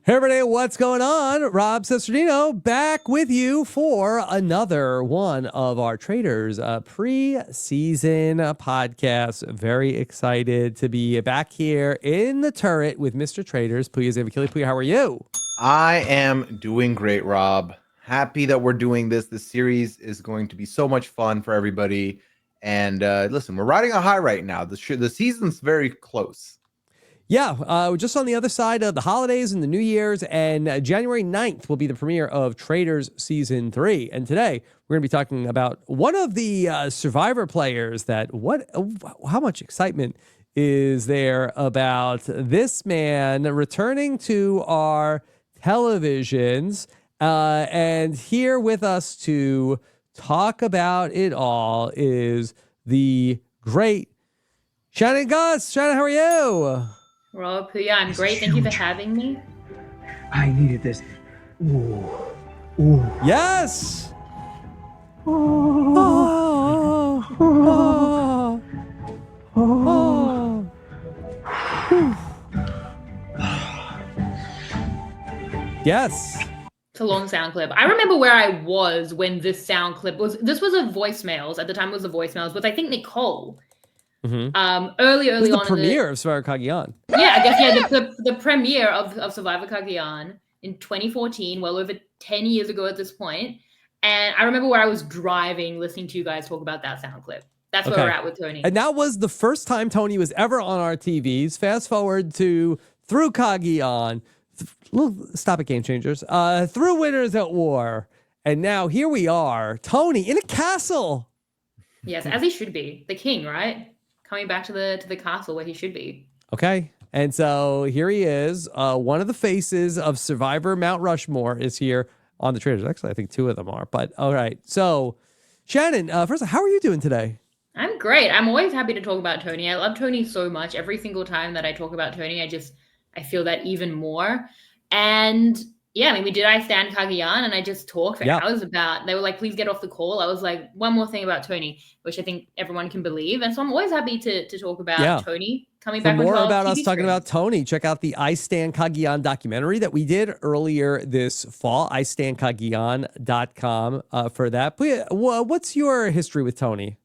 Hey everybody, what's going on? Rob Cesternino back with you for another one of our Traitors pre-season podcast. Very excited to be back here in the turret with Mr. Traitors. Pooya Zavakili. Pooya, how are you? I am doing great, Rob. Happy that we're doing this. This series is going to be so much fun for everybody. And listen, we're riding a high right now. The season's very close. Yeah, we're just on the other side of the holidays and the New Year's, and January 9th will be the premiere of Traitors Season 3. And today, we're going to be talking about one of the Survivor players how much excitement is there about this man returning to our televisions, and here with us to talk about it all is the great Shannon Guss. Shannon, how are you? Rob, Pooya, I'm great. Thank you for having me. I needed this. Ooh. Ooh. Yes. Oh. Oh. Oh. Yes. It's a long sound clip. I remember where I was when this sound clip was. This was a voicemails. At the time, it was a voicemails with, I think, Nicole. Mm-hmm. Early this is the on. Premiere of Survivor Cagayan. Yeah, I guess, the premiere of Survivor Cagayan in 2014, well over 10 years ago at this point. And I remember where I was driving, listening to you guys talk about that sound clip. That's where we're at with Tony. And that was the first time Tony was ever on our TVs. Fast forward to through Cagayan, stop it, Game Changers, through Winners at War. And now here we are, Tony in a castle. Yes, as he should be. The king, right? Coming back to the castle where he should be. Okay. And so here he is. One of the faces of Survivor Mount Rushmore is here on the Traitors. Actually, I think two of them are. But all right. So, Shannon, first, how are you doing today? I'm great. I'm always happy to talk about Tony. I love Tony so much. Every single time that I talk about Tony, I feel that even more. And yeah, I mean, we did I Stand Cagayan, and I just talked for hours about. They were like, please get off the call. I was like, one more thing about Tony, which I think everyone can believe. And so I'm always happy to talk about Tony coming back. For more about us TV talking about Tony, check out the I Stand Cagayan documentary that we did earlier this fall. IStandCagayan.com for that. What's your history with Tony?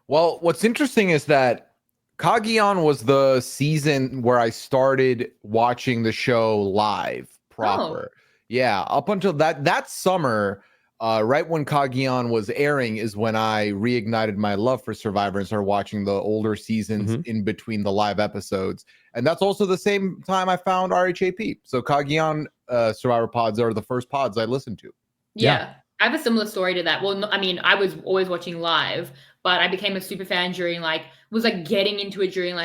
Well, what's interesting is that Cagayan was the season where I started watching the show live proper. Oh. Yeah, up until that summer, right when Cagayan was airing is when I reignited my love for Survivor and started watching the older seasons in between the live episodes. And that's also the same time I found RHAP. So Cagayan Survivor pods are the first pods I listened to. Yeah. I have a similar story to that. Well, I mean, I was always watching live, but I became a super fan during was getting into it during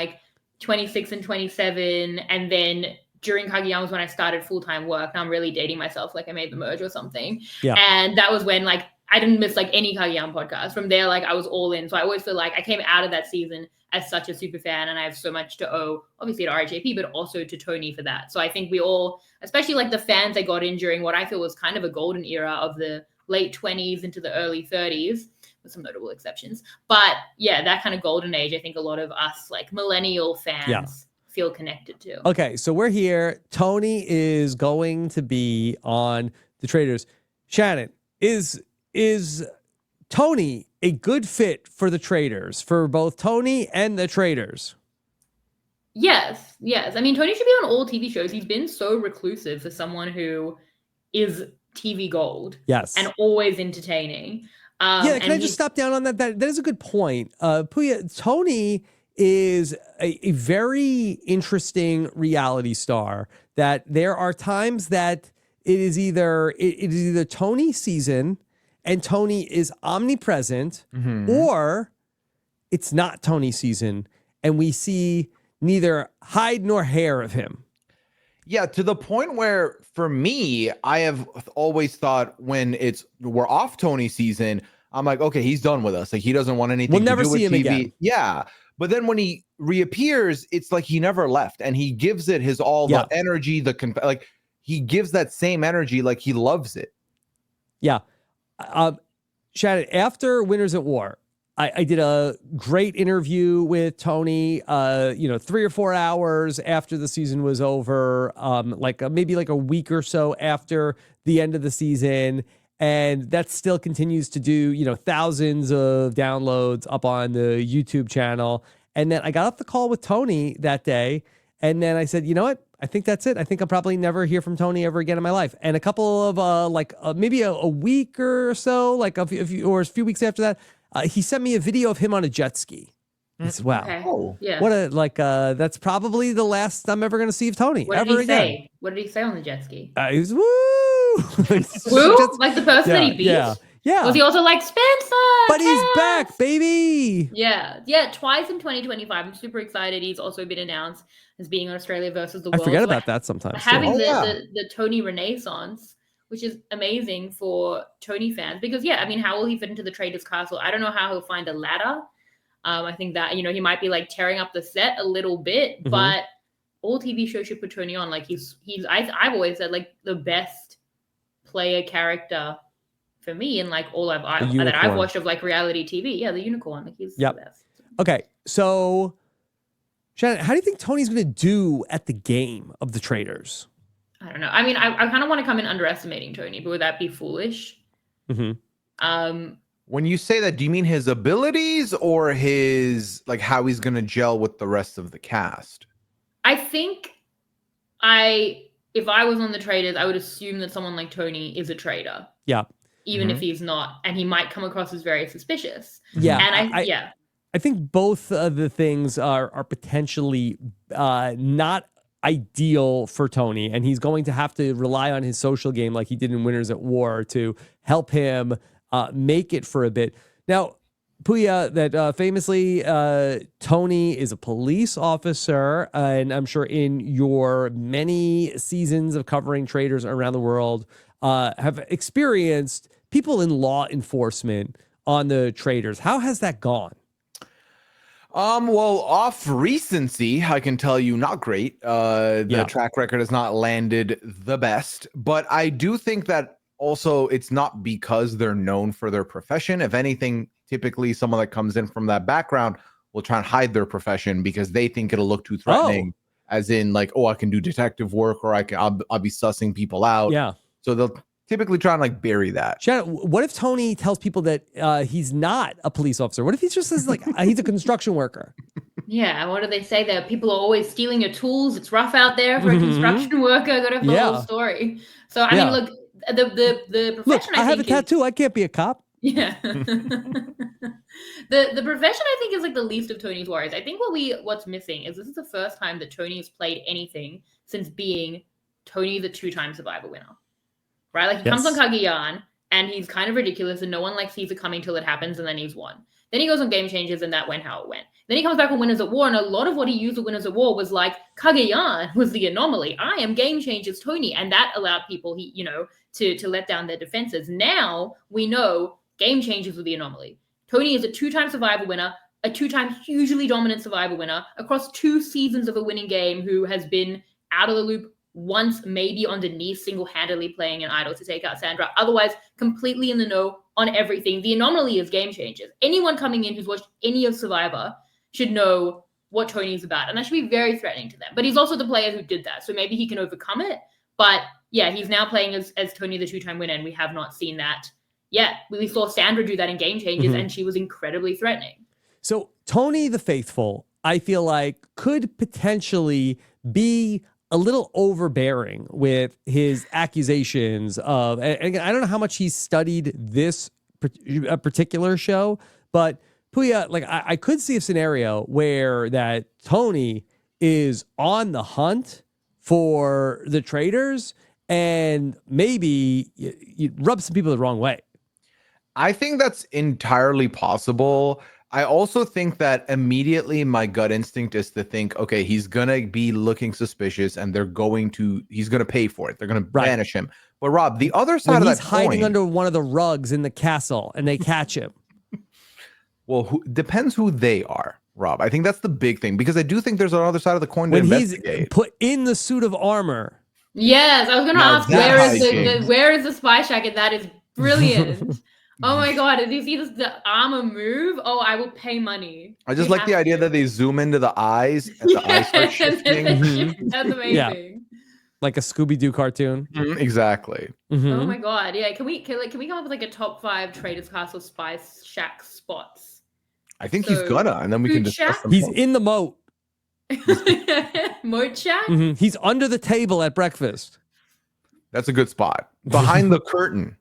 26 and 27. And then during Cagayan was when I started full-time work. Now I'm really dating myself, like I made the merge or something. Yeah. And that was when I didn't miss any Cagayan podcast. From there, I was all in. So I always feel like I came out of that season as such a super fan, and I have so much to owe, obviously to RHAP, but also to Tony for that. So I think we all, especially the fans that got in during what I feel was kind of a golden era of the late 20s into the early 30s, with some notable exceptions. But yeah, that kind of golden age, I think a lot of us millennial fans feel connected to. Okay, so we're here. Tony is going to be on the Traitors. Shannon, is Tony a good fit for the Traitors, for both Tony and the Traitors? Yes. I mean, Tony should be on all TV shows. He's been so reclusive for someone who is TV gold. Yes. And always entertaining. Can I just stop down on that? That is a good point. Pooya, Tony is a very interesting reality star that there are times that it is either Tony season and Tony is omnipresent, or it's not Tony season and we see neither hide nor hair of him. Yeah, to the point where for me, I have always thought when we're off Tony season, I'm like, okay, he's done with us. He doesn't want anything to do with TV. Again. Yeah. But then when he reappears, it's like he never left, and he gives it his all, the energy, he gives that same energy, he loves it. Yeah. Shannon, after Winners at War, I did a great interview with Tony, 3 or 4 hours after the season was over, maybe like a week or so after the end of the season. And that still continues to do, thousands of downloads up on the YouTube channel. And then I got off the call with Tony that day. And then I said, you know what? I think that's it. I think I'll probably never hear from Tony ever again in my life. And a couple of maybe a week or so, a few weeks after that, he sent me a video of him on a jet ski. I said, wow. Okay. Oh, yeah. What that's probably the last I'm ever going to see of Tony. What did he say? What did he say on the jet ski? He was, woo! Woo? Like the person that he beat? Yeah. Was he also like, Spencer? But he's back, baby. Yeah. Twice in 2025. I'm super excited. He's also been announced as being on Australia versus the World. I forget about that sometimes. Having the Tony Renaissance, which is amazing for Tony fans because, how will he fit into the Traitors Castle? I don't know how he'll find a ladder. I think that, he might be like tearing up the set a little bit, but all TV shows should put Tony on. Like I've always said like the best player character for me and like all that I've watched of like reality TV. Yeah, the unicorn. Like he's the best. Okay, so Shannon, how do you think Tony's going to do at the game of the Traitors? I don't know. I mean, I kind of want to come in underestimating Tony, but would that be foolish? When you say that, do you mean his abilities or his how he's going to gel with the rest of the cast? I think if I was on the Traitors, I would assume that someone like Tony is a traitor. Yeah. Even if he's not, and he might come across as very suspicious. Yeah. And I think both of the things are potentially not ideal for Tony, and he's going to have to rely on his social game like he did in Winners at War to help him make it for a bit. Now, Pooya, that famously, Tony is a police officer, and I'm sure in your many seasons of covering Traitors around the world, have experienced people in law enforcement on the Traitors. How has that gone? Well, off recency, I can tell you not great. The track record has not landed the best, but I do think that also it's not because they're known for their profession. If anything, typically someone that comes in from that background will try and hide their profession because they think it'll look too threatening, as in like, I can do detective work or I'll be sussing people out. Yeah. So they'll typically try and bury that. Shannon, what if Tony tells people that he's not a police officer? What if he just says he's a construction worker? Yeah, what do they say there? People are always stealing your tools. It's rough out there for a construction worker. Got to have the whole story. So I mean, look, the profession. I have a tattoo. I can't be a cop. Yeah. The profession I think is the least of Tony's worries. I think what's missing is this is the first time that Tony has played anything since being Tony the 2-time Survivor winner. Right? He comes on Cagayan and he's kind of ridiculous and no one sees it coming till it happens and then he's won. Then he goes on Game Changers and that went how it went. Then he comes back on Winners at War and a lot of what he used at Winners at War was Cagayan was the anomaly. I am Game Changers Tony, and that allowed people to let down their defenses. Now we know Game Changers were the anomaly. Tony is a 2-time Survivor winner, a 2-time hugely dominant Survivor winner across 2 seasons of a winning game who has been out of the loop once, maybe on Denise single-handedly playing an idol to take out Sandra. Otherwise, completely in the know on everything. The anomaly is Game Changers. Anyone coming in who's watched any of Survivor should know what Tony's about. And that should be very threatening to them. But he's also the player who did that. So maybe he can overcome it. But yeah, he's now playing as Tony the 2-time winner. And we have not seen that yet. We saw Sandra do that in Game Changers and she was incredibly threatening. So Tony the Faithful, I feel could potentially be a little overbearing with his accusations of, and again, I don't know how much he's studied this particular show, but Pooya, I could see a scenario where that Tony is on the hunt for the Traitors and maybe you rub some people the wrong way. I think that's entirely possible. I also think that immediately my gut instinct is to think, okay, he's going to be looking suspicious and he's going to pay for it. They're going to banish him. But Rob, the other side of that coin, he's hiding under one of the rugs in the castle and they catch him. Well, depends who they are, Rob. I think that's the big thing because I do think there's another side of the coin to investigate. He's put in the suit of armor. Yes, I was going to ask, where is the spy jacket? That is brilliant. Oh my god, did you see the armor move? Oh, I will pay money. I just like the idea that they zoom into the eyes and the eyes start shifting. That's amazing. Like a Scooby-Doo cartoon. Exactly. Oh my god, yeah. Can we come up with like a top 5 Traitors Castle Spice Shack spots? I think he's gonna, and then we can discuss them. He's in the moat. Moat Shack? He's under the table at breakfast. That's a good spot. Behind the curtain.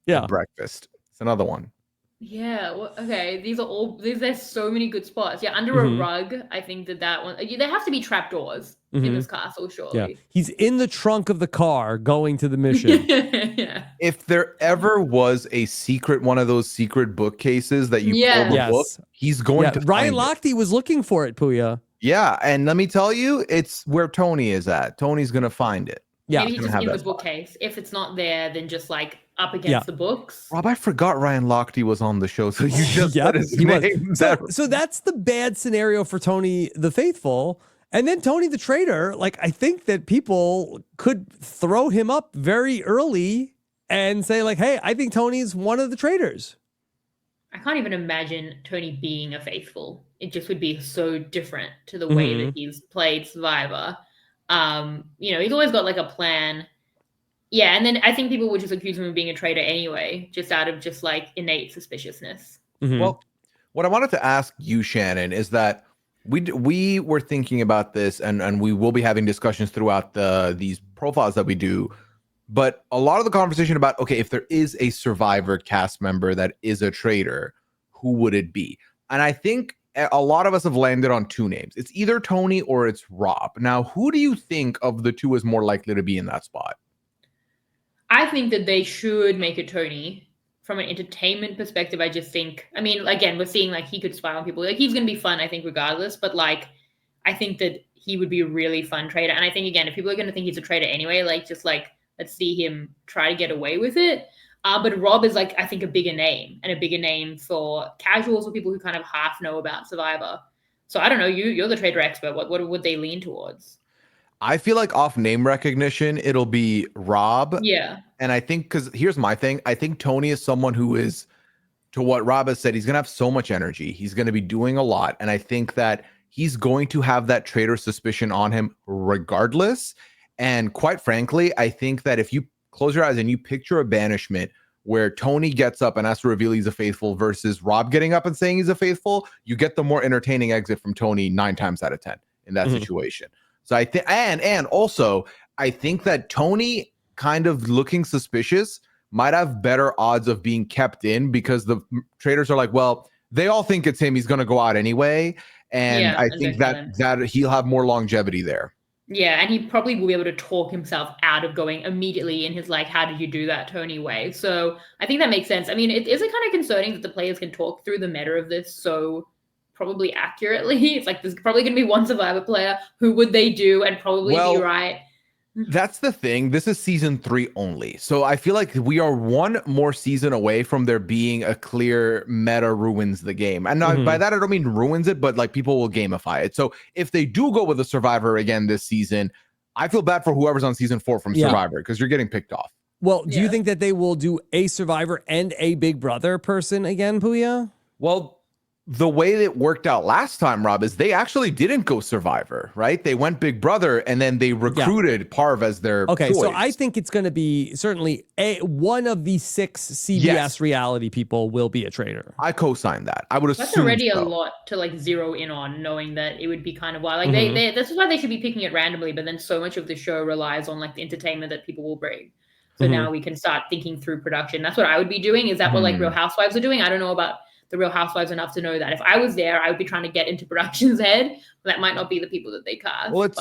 Yeah. Breakfast. It's another one. Yeah. Well, okay. There's so many good spots. Yeah. Under a rug. I think that one. There have to be trapdoors in this castle, surely. Yeah. He's in the trunk of the car going to the mission. Yeah. If there ever was a secret, one of those secret bookcases that you pull the book, he's going to Ryan Lochte was looking for it, Pooya. Yeah. And let me tell you, it's where Tony is at. Tony's going to find it. Yeah. Maybe he's just in the bookcase. If it's not there, then just like up against the books. Rob, I forgot Ryan Lochte was on the show, so you just said his name. So that's the bad scenario for Tony the Faithful. And then Tony the Traitor, like, I think that people could throw him up very early and say, like, hey, I think Tony's one of the traitors. I can't even imagine Tony being a faithful. It just would be so different to the way that he's played Survivor. He's always got like a plan. Yeah, and then I think people would just accuse him of being a traitor anyway, just out of just like innate suspiciousness. Well, what I wanted to ask you, Shannon, is that we were thinking about this, and we will be having discussions throughout these profiles that we do. But a lot of the conversation about, okay, if there is a Survivor cast member that is a traitor, who would it be? And I think a lot of us have landed on 2 names. It's either Tony or it's Rob. Now, who do you think of the 2 is more likely to be in that spot? I think that they should make it Tony. From an entertainment perspective, I just think, I mean, again, we're seeing like he could spy on people. Like he's going to be fun, I think, regardless. But like, I think that he would be a really fun traitor. And I think, again, if people are going to think he's a traitor anyway, like just like, let's see him try to get away with it. But Rob is like, I think, a bigger name for casuals or people who kind of half know about Survivor. So I don't know, you're the traitor expert. What would they lean towards? I feel like off name recognition, it'll be Rob. Yeah. And I think, because here's my thing. I think Tony is someone who is, to what Rob has said, he's going to have so much energy. He's going to be doing a lot. And I think that he's going to have that traitor suspicion on him regardless. And quite frankly, I think that if you close your eyes and you picture a banishment where Tony gets up and has to reveal he's a faithful versus Rob getting up and saying he's a faithful, you get the more entertaining exit from Tony 9 times out of 10 in that situation. So I think, and also I think that Tony kind of looking suspicious might have better odds of being kept in because the traitors are like, well, they all think it's him. He's going to go out anyway. And I think that he'll have more longevity there. Yeah, and he probably will be able to talk himself out of going immediately in his like, how did you do that, Tony way? So I think that makes sense. I mean, it is kind of concerning that the players can talk through the meta of this so probably accurately. It's like there's probably going to be one Survivor player. Who would they do? And probably be right. That's the thing. This is season 3 only. So I feel like we are one more season away from there being a clear meta ruins the game. And by that, I don't mean ruins it, but like people will gamify it. So if they do go with a Survivor again this season, I feel bad for whoever's on season 4 from Survivor because you're getting picked off. Well, do you think that they will do a Survivor and a Big Brother person again, Pooya? Well, the way that worked out last time, Rob, is they actually didn't go Survivor, right? They went Big Brother and then they recruited Parv as their choice. So I think it's going to be certainly one of the 6 CBS reality people will be a traitor. I co-sign that. I would assume that's already a lot to like zero in on, knowing that it would be kind of wild. Like they this is why they should be picking it randomly, but then so much of the show relies on like the entertainment that people will bring. So now we can start thinking through production. That's what I would be doing. Is that what like Real Housewives are doing? I don't know about the Real Housewives enough to know that. If I was there, I would be trying to get into production's head. That might not be the people that they cast. Well,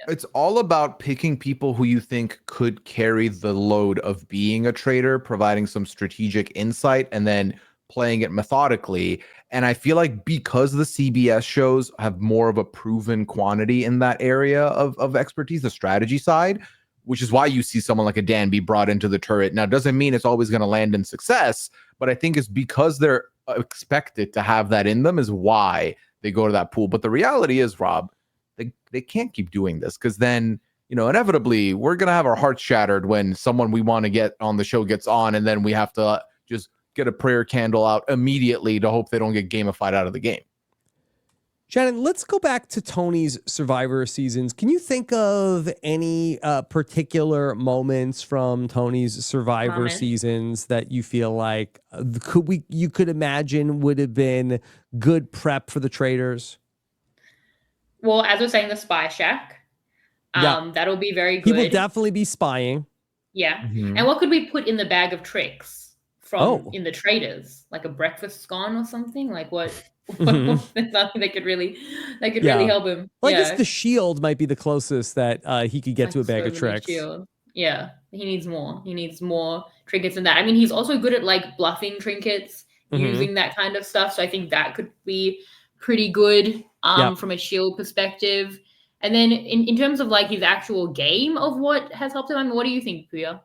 it's all about picking people who you think could carry the load of being a traitor, providing some strategic insight, and then playing it methodically. And I feel like because the CBS shows have more of a proven quantity in that area of expertise, the strategy side, which is why you see someone like a Dan be brought into the turret. Now, it doesn't mean it's always going to land in success, but I think it's because they're expected to have that in them is why they go to that pool. But the reality is, Rob, they can't keep doing this because then, inevitably we're going to have our hearts shattered when someone we want to get on the show gets on and then we have to just get a prayer candle out immediately to hope they don't get gamified out of the game. Shannon, let's go back to Tony's Survivor seasons. Can you think of any particular moments from Tony's Survivor seasons that you feel like you could imagine would have been good prep for the Traitors? Well, as we're saying, the Spy Shack. That'll be very good. He will definitely be spying. Yeah. Mm-hmm. And what could we put in the bag of tricks from in the Traitors? Like a breakfast scone or something? Like what? Something that could really help him. Well, I guess the shield might be the closest that he could get to a bag of tricks. Shield. Yeah, he needs more. He needs more trinkets than that. I mean, he's also good at like bluffing trinkets, using that kind of stuff. So I think that could be pretty good from a shield perspective. And then in terms of like his actual game of what has helped him, I mean, what do you think, Pooya?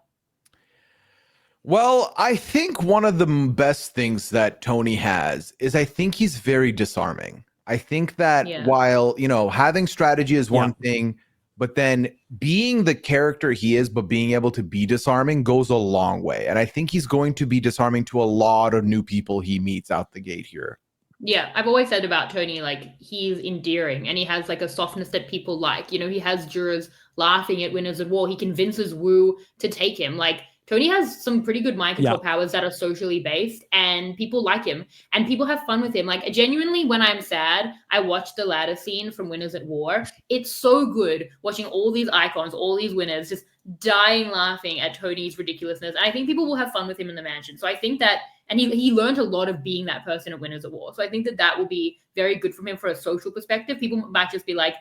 Well, I think one of the best things that Tony has is I think he's very disarming. I think that while, having strategy is one thing, but then being the character he is, but being able to be disarming goes a long way. And I think he's going to be disarming to a lot of new people he meets out the gate here. Yeah, I've always said about Tony, like, he's endearing and he has like a softness that people like. He has jurors laughing at Winners at War. He convinces Wu to take him. Like, Tony has some pretty good mind control powers that are socially based, and people like him and people have fun with him. Like, genuinely, when I'm sad, I watch the ladder scene from Winners at War. It's so good watching all these icons, all these winners just dying laughing at Tony's ridiculousness. And I think people will have fun with him in the mansion. So I think that, and he learned a lot of being that person at Winners at War. So I think that will be very good from him for a social perspective. People might just be like,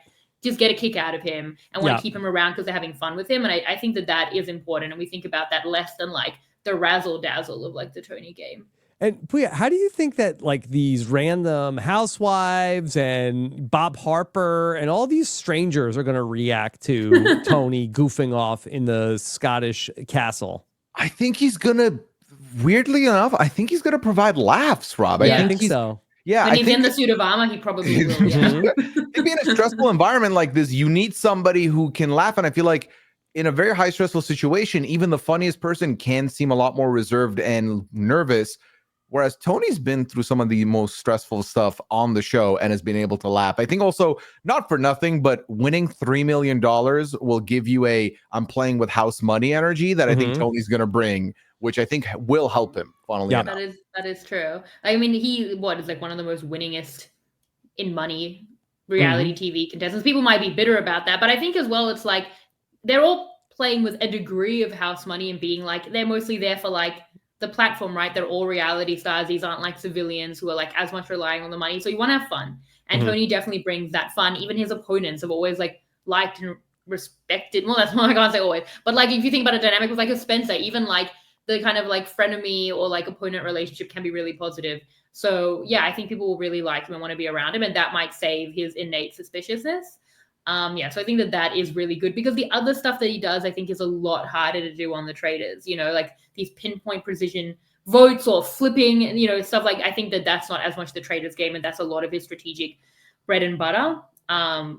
just get a kick out of him and want to keep him around because they're having fun with him. And I think that is important. And we think about that less than like the razzle dazzle of like the Tony game. And Pooya, how do you think that like these random housewives and Bob Harper and all these strangers are going to react to Tony goofing off in the Scottish castle? I think he's going to, weirdly enough, I think he's going to provide laughs, Rob. Yeah, I think so. Yeah, when he's in the suit of armor, he probably will. Yeah. Maybe in a stressful environment like this, you need somebody who can laugh. And I feel like in a very high stressful situation, even the funniest person can seem a lot more reserved and nervous. Whereas Tony's been through some of the most stressful stuff on the show and has been able to laugh. I think also, not for nothing, but winning $3 million will give you I'm playing with house money energy that I think Tony's going to bring, which I think will help him, funnily enough. That is true. I mean, he is like one of the most winningest in money reality TV contestants. People might be bitter about that, but I think as well, it's like they're all playing with a degree of house money and being like, they're mostly there for like the platform, right? They're all reality stars. These aren't like civilians who are like as much relying on the money. So you want to have fun. And Tony definitely brings that fun. Even his opponents have always like liked and respected. Well, that's not, I can't say always, but like if you think about a dynamic with like a Spencer, even like the kind of like frenemy or like opponent relationship can be really positive. So yeah, I think people will really like him and want to be around him, and that might save his innate suspiciousness. So I think that is really good, because the other stuff that he does, I think, is a lot harder to do on the Traitors, like these pinpoint precision votes or flipping, stuff like, I think that's not as much the Traitors game, and that's a lot of his strategic bread and butter.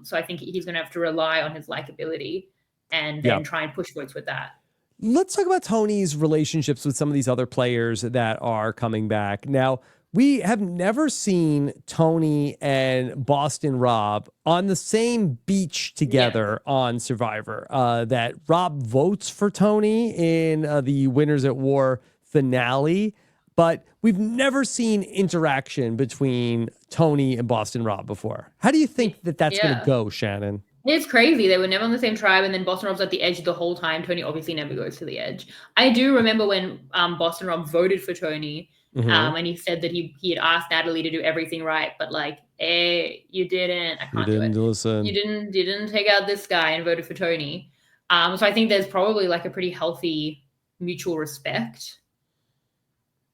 So I think he's going to have to rely on his likability and then try and push votes with that. Let's talk about Tony's relationships with some of these other players that are coming back. Now, we have never seen Tony and Boston Rob on the same beach together on Survivor. That Rob votes for Tony in the Winners at War finale, but we've never seen interaction between Tony and Boston Rob before. How do you think that's going to go, Shannon? It's crazy. They were never on the same tribe, and then Boston Rob's at the edge the whole time. Tony obviously never goes to the edge. I do remember when Boston Rob voted for Tony, and he said that he had asked Natalie to do everything right, but like, you didn't. I can't do it. Listen. You didn't take out this guy and voted for Tony. So I think there's probably like a pretty healthy mutual respect.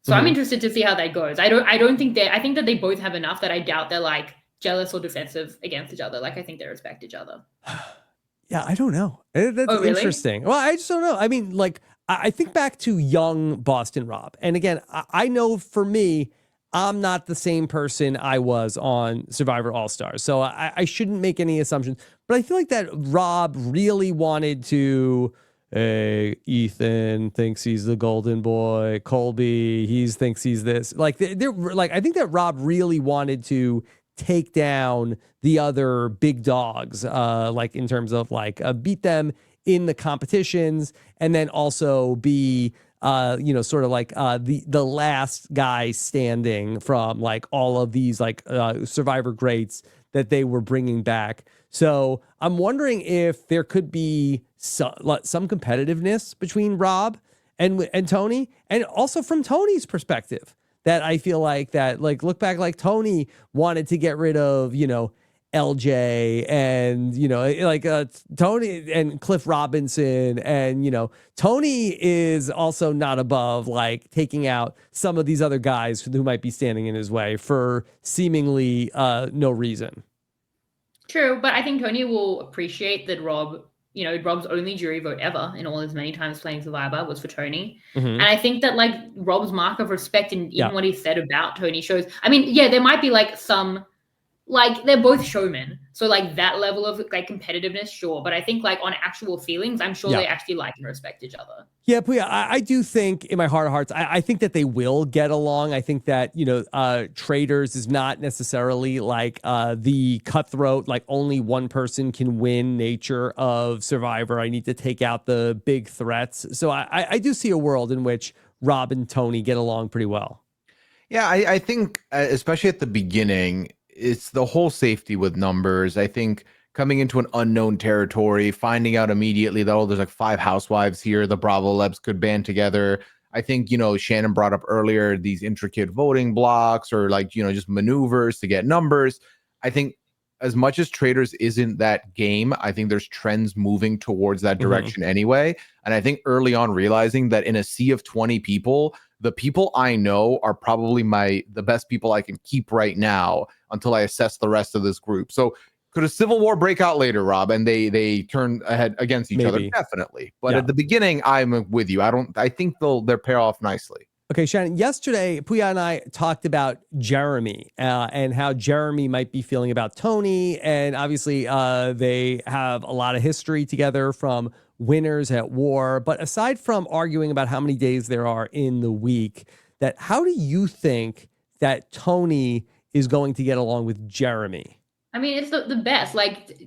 So I'm interested to see how that goes. I think that they both have enough that I doubt they're like jealous or defensive against each other. Like, I think they respect each other. Yeah, I don't know. That's really interesting. Well, I just don't know. I mean, like, I think back to young Boston Rob. And again, I know for me, I'm not the same person I was on Survivor All-Stars. So I shouldn't make any assumptions. But I feel like that Rob really wanted to hey, Ethan thinks he's the golden boy. Colby, thinks he's this. Like they're like, I think that Rob really wanted to take down the other big dogs, like in terms of like beat them in the competitions, and then also be sort of like the last guy standing from like all of these like Survivor greats that they were bringing back. So I'm wondering if there could be some competitiveness between Rob and Tony, and also from Tony's perspective, that I feel like that, like, look back, like Tony wanted to get rid of, LJ and, like Tony and Cliff Robinson. And, Tony is also not above like taking out some of these other guys who might be standing in his way for seemingly no reason. True, but I think Tony will appreciate that Rob's only jury vote ever in all his many times playing Survivor was for Tony. Mm-hmm. And I think that like Rob's mark of respect in what he said about Tony shows, I mean, yeah, there might be like some, like they're both showmen. So like that level of like competitiveness, sure. But I think like on actual feelings, I'm sure they actually like and respect each other. Yeah, Pooya, I do think in my heart of hearts, I think that they will get along. I think that, Traitors is not necessarily like the cutthroat, like only one person can win nature of Survivor. I need to take out the big threats. So I do see a world in which Rob and Tony get along pretty well. Yeah, I think especially at the beginning, it's the whole safety with numbers. I think coming into an unknown territory, finding out immediately that, oh, there's like 5 housewives here, the Bravo Lebs could band together. I think, Shannon brought up earlier these intricate voting blocks or like, just maneuvers to get numbers. I think as much as Traitors isn't that game, I think there's trends moving towards that direction anyway. And I think early on realizing that in a sea of 20 people, the people I know are probably the best people I can keep right now until I assess the rest of this group. So could a civil war break out later, Rob, and they turn ahead against each other? Definitely. But at the beginning, I'm with you. I think they'll pair off nicely. Okay, Shannon, yesterday, Pooya and I talked about Jeremy and how Jeremy might be feeling about Tony. And obviously, they have a lot of history together from winners at war. But aside from arguing about how many days there are in the week, how do you think that Tony is going to get along with Jeremy? I mean, it's the best. Like,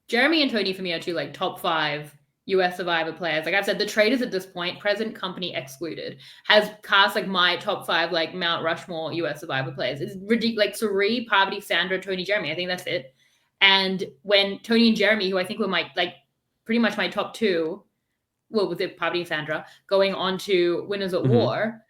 Jeremy and Tony for me are two like top 5 US Survivor players. Like I've said, the Traitors at this point, present company excluded, has cast like my top 5 like Mount Rushmore US Survivor players. It's ridiculous. Like Sari, Parvati, Sandra, Tony, Jeremy. I think that's it. And when Tony and Jeremy, who I think were my like pretty much my top 2, well, with it Parvati and Sandra going on to Winners at War,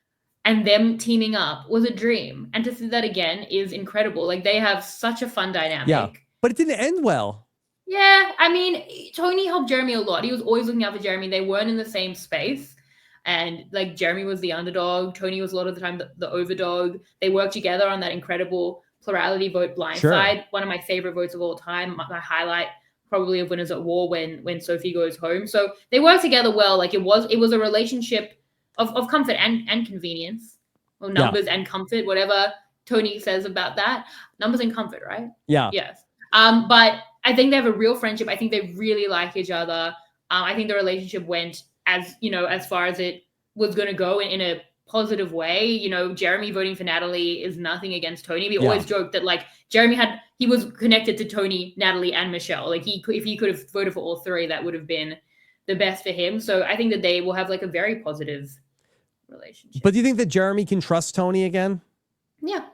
and them teaming up was a dream. And to see that again is incredible. Like they have such a fun dynamic. Yeah, but it didn't end well. Yeah, I mean, Tony helped Jeremy a lot. He was always looking out for Jeremy. They weren't in the same space. And like Jeremy was the underdog. Tony was a lot of the time the overdog. They worked together on that incredible plurality vote blindside. One of my favorite votes of all time. My highlight probably of Winners at War when Sophie goes home. So they worked together well. Like it was a relationship of comfort and convenience. Or numbers and comfort, whatever Tony says about that. Numbers and comfort, right? Yeah. Yes. But I think they have a real friendship. I think they really like each other. I think the relationship went as far as it was going to go in a positive way. Jeremy voting for Natalie is nothing against Tony. We always joke that like Jeremy he was connected to Tony, Natalie, and Michelle. Like if he could have voted for all 3, that would have been the best for him. So I think that they will have like a very positive relationship. But do you think that Jeremy can trust Tony again? Yeah.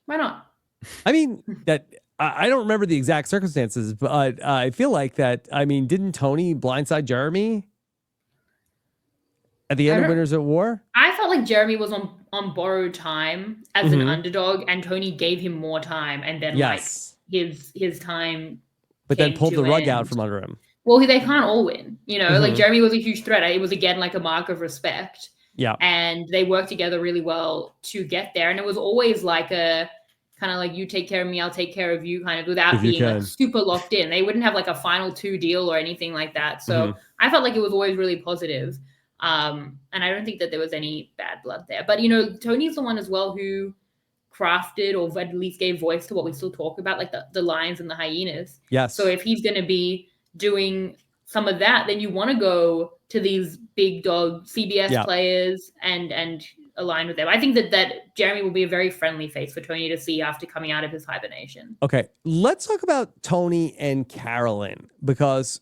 Why not? I mean, I don't remember the exact circumstances, but I feel like that. I mean, didn't Tony blindside Jeremy at the end of Winners at War? I felt like Jeremy was on borrowed time as an underdog, and Tony gave him more time, and then like his time. But then pulled the rug out from under him. Well, they can't all win. Like Jeremy was a huge threat. It was again like a mark of respect. Yeah, and they worked together really well to get there, and it was always like a kind of like you take care of me, I'll take care of you, kind of without being like super locked in. They wouldn't have like a final 2 deal or anything like that. So I felt like it was always really positive. And I don't think that there was any bad blood there. But, Tony's the one as well who crafted or at least gave voice to what we still talk about, like the lions and the hyenas. Yes. So if he's going to be doing some of that, then you want to go to these big dog CBS players and align with them. I think that Jeremy will be a very friendly face for Tony to see after coming out of his hibernation. Okay, let's talk about Tony and Carolyn, because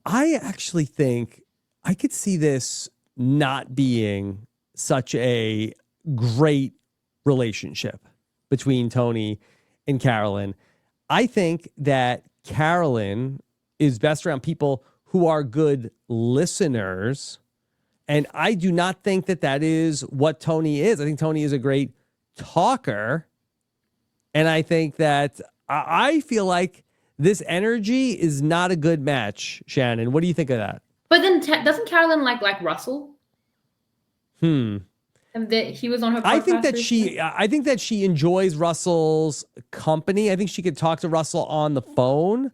I actually think I could see this not being such a great relationship between Tony and Carolyn. I think that Carolyn is best around people who are good listeners, and I do not think that is what Tony is. I think Tony is a great talker, and I think that I feel like this energy is not a good match. Shannon, what do you think of that? But then doesn't Carolyn like Russell? And that he was on her podcast. I think that she enjoys Russell's company. I think she could talk to Russell on the phone,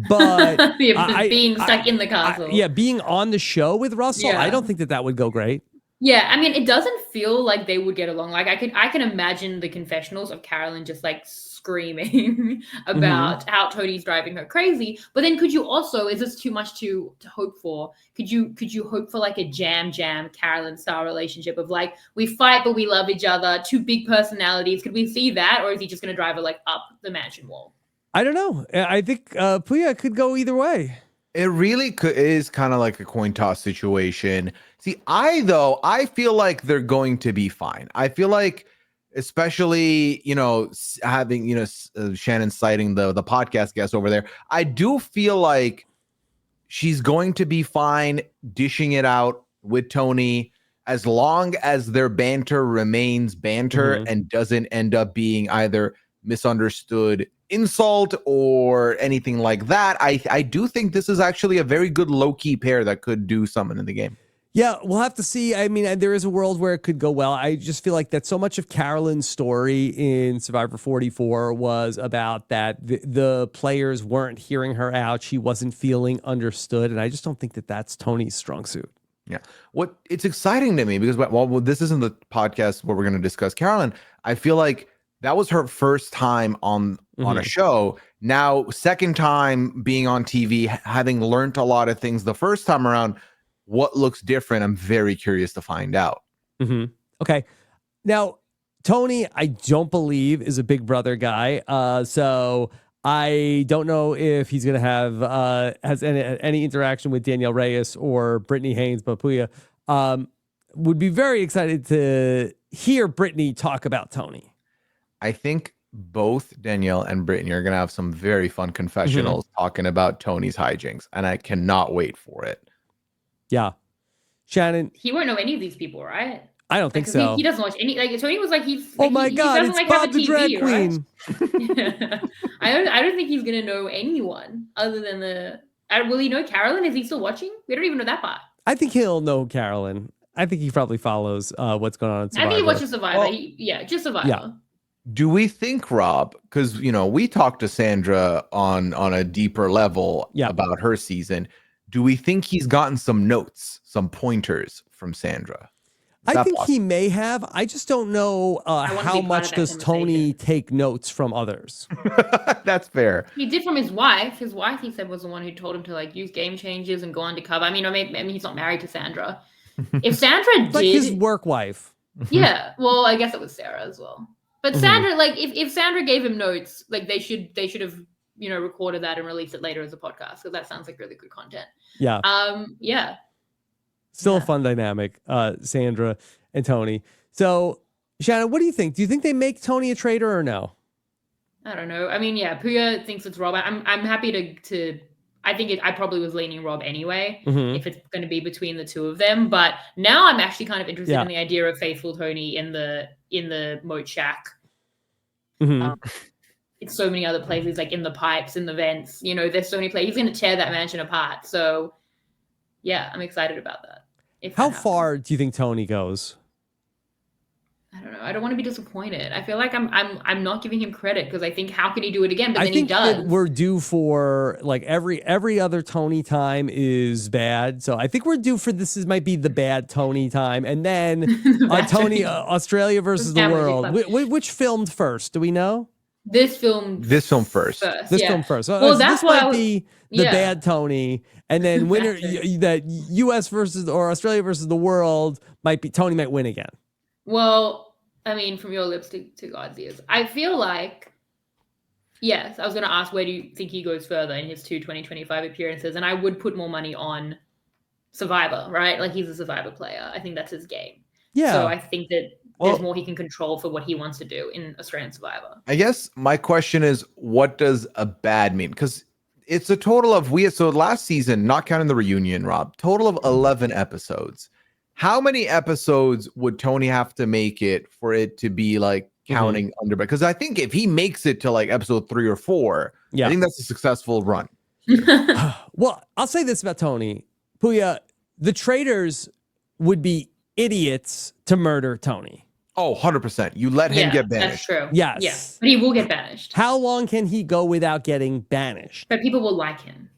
but being stuck in the castle. Being on the show with Russell, I don't think that would go great. Yeah, I mean, it doesn't feel like they would get along. Like I can imagine the confessionals of Carolyn just like screaming about how Tony's driving her crazy. But then could you also, is this too much to hope for? Could you hope for like a jam Carolyn style relationship of like, we fight but we love each other, two big personalities? Could we see that, or is he just going to drive her like up the mansion wall? I don't know. I think Pooya could go either way. It really is kind of like a coin toss situation. See, I feel like they're going to be fine. I feel like, especially, having, Shannon citing the podcast guest over there, I do feel like she's going to be fine dishing it out with Tony, as long as their banter remains banter and doesn't end up being either misunderstood insult or anything like that. I do think this is actually a very good low-key pair that could do something in the game. Yeah, we'll have to see. I mean, there is a world where it could go well. I just feel like that so much of Carolyn's story in Survivor 44 was about that the players weren't hearing her out. She wasn't feeling understood. And I just don't think that that's Tony's strong suit. Yeah. It's exciting to me because while this isn't the podcast where we're going to discuss Carolyn, I feel like that was her first time on a show. Now, second time being on TV, having learned a lot of things the first time around. What looks different? I'm very curious to find out. Okay. Now, Tony, I don't believe is a Big Brother guy. So I don't know if he's going to have has any interaction with Danielle Reyes or Brittany Haynes, but Pooya would be very excited to hear Brittany talk about Tony. I think both Danielle and Brittany are going to have some very fun confessionals talking about Tony's hijinks, and I cannot wait for it. Yeah. Shannon. He won't know any of these people, right? I don't think so. He doesn't watch any. Like Tony was like, he's. Oh my God! It's Bob the Drag Queen. Right? I don't think he's gonna know anyone other than the. Will he know Carolyn? Is he still watching? We don't even know that part. I think he'll know Carolyn. I think he probably follows what's going on in Survivor. I think he watches Survivor. Well, just Survivor. Yeah. Do we think, Rob, because we talked to Sandra on a deeper level about her season. Do we think he's gotten some notes, some pointers from Sandra? I think he may have. I just don't know how much does Tony take notes from others. That's fair. He did from his wife. His wife, he said, was the one who told him to like use game changers and go undercover. I mean, he's not married to Sandra. If Sandra did, like his work wife. Yeah. Well, I guess it was Sarah as well. But Sandra, like, if Sandra gave him notes, like they should have recorded that and released it later as a podcast, because that sounds like really good content. Yeah. Yeah. Still a fun dynamic, Sandra and Tony. So, Shannon, what do you think? Do you think they make Tony a traitor or no? I don't know. I mean, yeah, Pooya thinks it's Rob. I'm happy to. I think I probably was leaning Rob anyway, if it's going to be between the two of them. But now I'm actually kind of interested in the idea of faithful Tony in the moat shack. It's so many other places, like in the pipes, in the vents. There's so many places. He's going to tear that mansion apart. So, yeah, I'm excited about that. How far do you think Tony goes? I don't know. I don't want to be disappointed. I feel like I'm not giving him credit, because I think how can he do it again? But then he does. That we're due for like every other Tony time is bad. So I think we're due for this might be the bad Tony time, and then Tony Australia versus the world. Which filmed first? Do we know? This film first. This film first. So well, that's this might be the bad Tony, and then winner that U.S. versus or Australia versus the world might be Tony might win again. Well, I mean, from your lips to God's ears, I feel like yes. I was going to ask where do you think he goes further in his 2025 appearances, and I would put more money on Survivor, right? Like he's a Survivor player. I think that's his game. Yeah. So I think that there's more he can control for what he wants to do in Australian Survivor. I guess my question is, what does a bad mean? Because it's a total of so last season, not counting the reunion, Rob, total of 11 episodes. How many episodes would Tony have to make it for it to be like counting under? Because I think if he makes it to like episode 3 or 4, I think that's a successful run. Well, I'll say this about Tony. Pooya, the traitors would be idiots to murder Tony. Oh, 100%. You let him get banished. That's true. Yes. Yeah. But he will get banished. How long can he go without getting banished? But people will like him.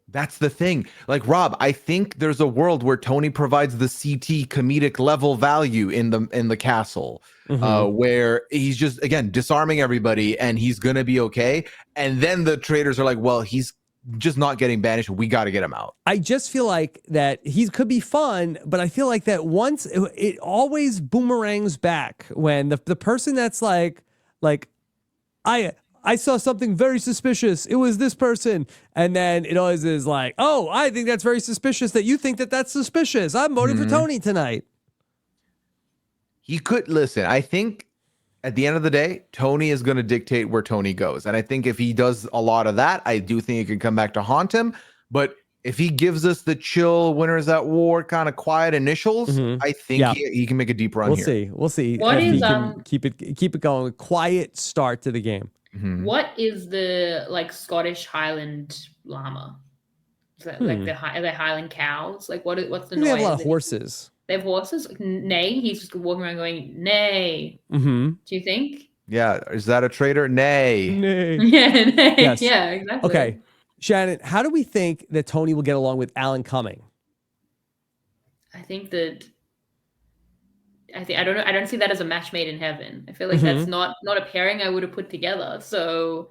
That's the thing. Like, Rob, I think there's a world where Tony provides the CT comedic level value in the castle, where he's just, again, disarming everybody and he's going to be okay. And then the traitors are like, well, he's just not getting banished. We got to get him out. I just feel like that he could be fun, but I feel like that once it always boomerangs back when the person that's like I saw something very suspicious. It was this person. And then it always is like, oh, I think that's very suspicious that you think that that's suspicious. I'm voting for Tony tonight. He could listen. I think at the end of the day, Tony is going to dictate where Tony goes. And I think if he does a lot of that, I do think it could come back to haunt him. But if he gives us the chill winners at war kind of quiet initials, I think he can make a deep run here. We'll see. What is, he can keep it going. Quiet start to the game. What is the like Scottish Highland llama? Is that like the Highland cows? Like what's the noise? They have a lot of horses. They have horses? Like, neigh? He's just walking around going, neigh. Do you think? Yeah. Is that a traitor? Nay. Yeah, nay. Yes. Yeah, exactly. Okay. Shannon, how do we think that Tony will get along with Alan Cumming? I don't know. I don't see that as a match made in heaven. I feel like that's not a pairing I would have put together. So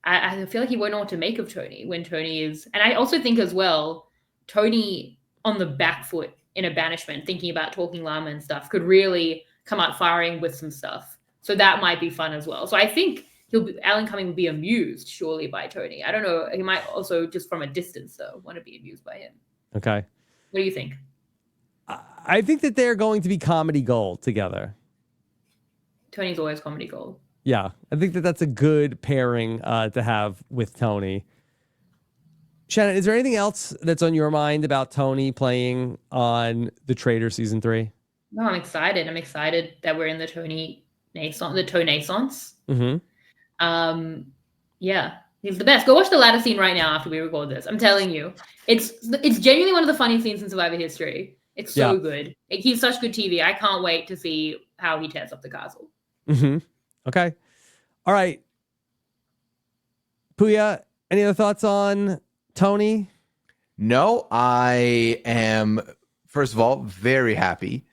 I feel like he won't know what to make of Tony when Tony is. And I also think as well, Tony on the back foot in a banishment, thinking about talking llama and stuff, could really come out firing with some stuff. So that might be fun as well. So I think Alan Cumming will be amused surely by Tony. I don't know. He might also just from a distance though want to be amused by him. Okay. What do you think? I think that they're going to be comedy gold together. Tony's always comedy gold. Yeah, I think that that's a good pairing to have with Tony. Shannon, is there anything else that's on your mind about Tony playing on The Traitors season 3? No, I'm excited. I'm excited that we're in the Tonaissance. Yeah, he's the best. Go watch the ladder scene right now after we record this. I'm telling you, it's genuinely one of the funniest scenes in Survivor history. It's so good. He's such good TV. I can't wait to see how he tears up the castle. Okay. All right. Pooya, any other thoughts on Tony? No, I am, first of all, very happy.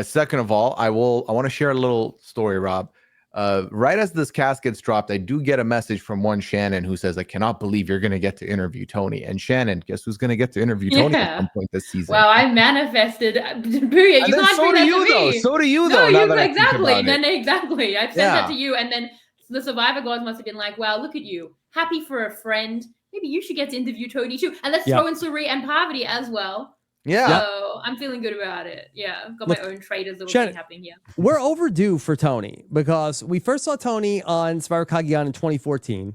Second of all, I want to share a little story, Rob. Right as this cast gets dropped, I do get a message from one Shannon who says, I cannot believe you're going to get to interview Tony. And Shannon, guess who's going to get to interview Tony at some point this season? Well, I manifested. Pooya, you can't so do you, though. So do you, though. No, exactly. Exactly. I've sent that to you. And then the Survivor gods must have been like, wow, look at you. Happy for a friend. Maybe you should get to interview Tony too. And let's throw in Suri and Parvati as well. Yeah. So I'm feeling good about it. Yeah. I've got my own traitors that will be happening here. We're overdue for Tony because we first saw Tony on Survivor Cagayan in 2014.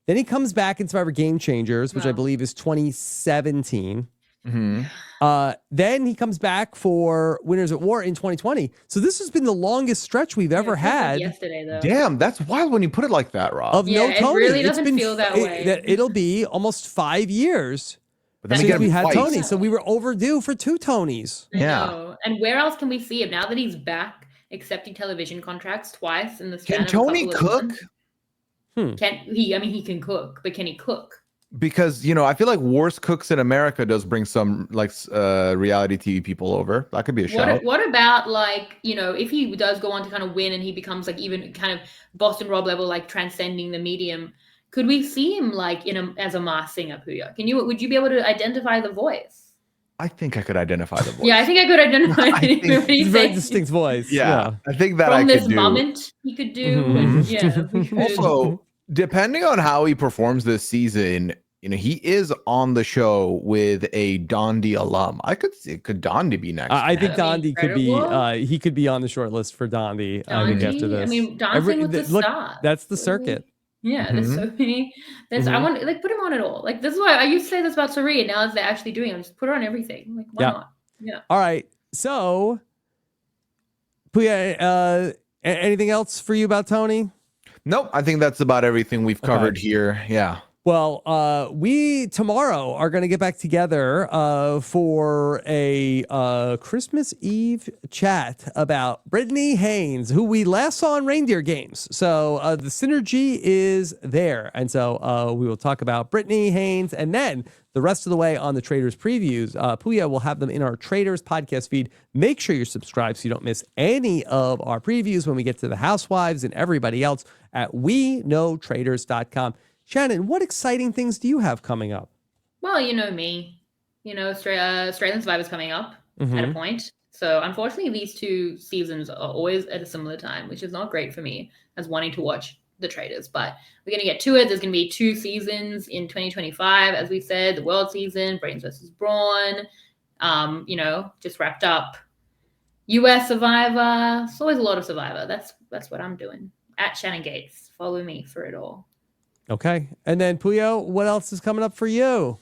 Then he comes back in Survivor Game Changers, which I believe is 2017. Then he comes back for Winners at War in 2020. So this has been the longest stretch we've ever had. Like yesterday, though. Damn, that's wild when you put it like that, Rob. Of no Tony. It really doesn't feel that way. It'll be almost 5 years. But then we had Tony, so we were overdue for 2 Tonys. Yeah. And where else can we see him now that he's back accepting television contracts twice in the span Can Tony cook? Can he? I mean, he can cook, but can he cook? because I feel like Worst Cooks in America does bring some like reality TV people over. That could be a shout. What about like if he does go on to kind of win and he becomes like even kind of Boston Rob level, like transcending the medium? Could we see him like as a masked singer, Pooya? Would you be able to identify the voice? I think I could identify the voice. Yeah, I think I could identify it's a very distinct voice. Yeah, I think that from I could this do. moment he could do. And, yeah. Also, depending on how he performs this season, he is on the show with a Dondi alum. I could see, could Dondi be next? I think Dondi could be. He could be on the short list for Dondi. I think after this. I mean, dancing with the stars. That's the circuit. Yeah, there's so many. I want put him on it all. Like this is why I used to say this about Saria. Now that they're actually doing it, just put her on everything. Like why not? Yeah. All right. So, Pooya, anything else for you about Tony? Nope. I think that's about everything we've covered here. Yeah. Well, we tomorrow are going to get back together for a Christmas Eve chat about Brittany Haynes, who we last saw in Reindeer Games. So the synergy is there. And so we will talk about Brittany Haynes, and then the rest of the way on the Traitors previews. Pooya will have them in our Traitors podcast feed. Make sure you're subscribed so you don't miss any of our previews when we get to the Housewives and everybody else at WeKnowTraitors.com. Shannon, what exciting things do you have coming up? Well, you know me. Australian Survivor's coming up at a point. So unfortunately, these two seasons are always at a similar time, which is not great for me as wanting to watch the Traitors. But we're going to get to it. There's going to be 2 seasons in 2025, as we said, the World season, Brains versus Brawn. Just wrapped up. US Survivor. It's always a lot of Survivor. That's what I'm doing. At Shannon Gates. Follow me for it all. Okay. And then Pooya, what else is coming up for you?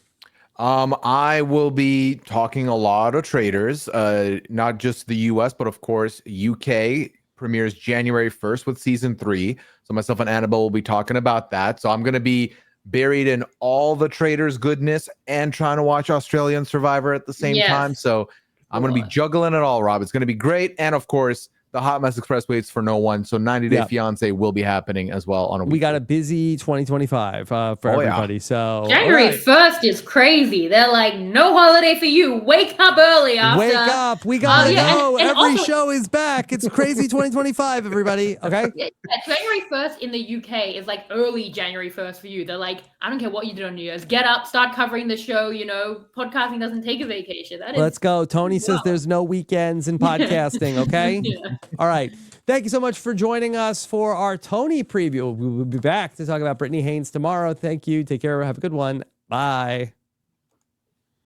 I will be talking a lot of Traitors, not just the US, but of course, UK premieres January 1st with season 3. So myself and Annabelle will be talking about that. So I'm going to be buried in all the Traitors goodness and trying to watch Australian Survivor at the same time. So I'm going to be juggling it all, Rob. It's going to be great. And of course, the Hot Mess Express waits for no one. So 90 Day Fiance will be happening as well on a weekend. We got a busy 2025 for everybody. So January 1st is crazy. They're like, no holiday for you. Wake up early after. Wake up. We got to go. Every show is back. It's crazy 2025, everybody. Okay. January 1st in the UK is like early January 1st for you. They're like, I don't care what you did on New Year's. Get up, start covering the show. Podcasting doesn't take a vacation. Let's go. Tony says there's no weekends in podcasting. Okay. All right. Thank you so much for joining us for our Tony preview. We will be back to talk about Brittany Haynes tomorrow. Thank you. Take care. Have a good one. Bye.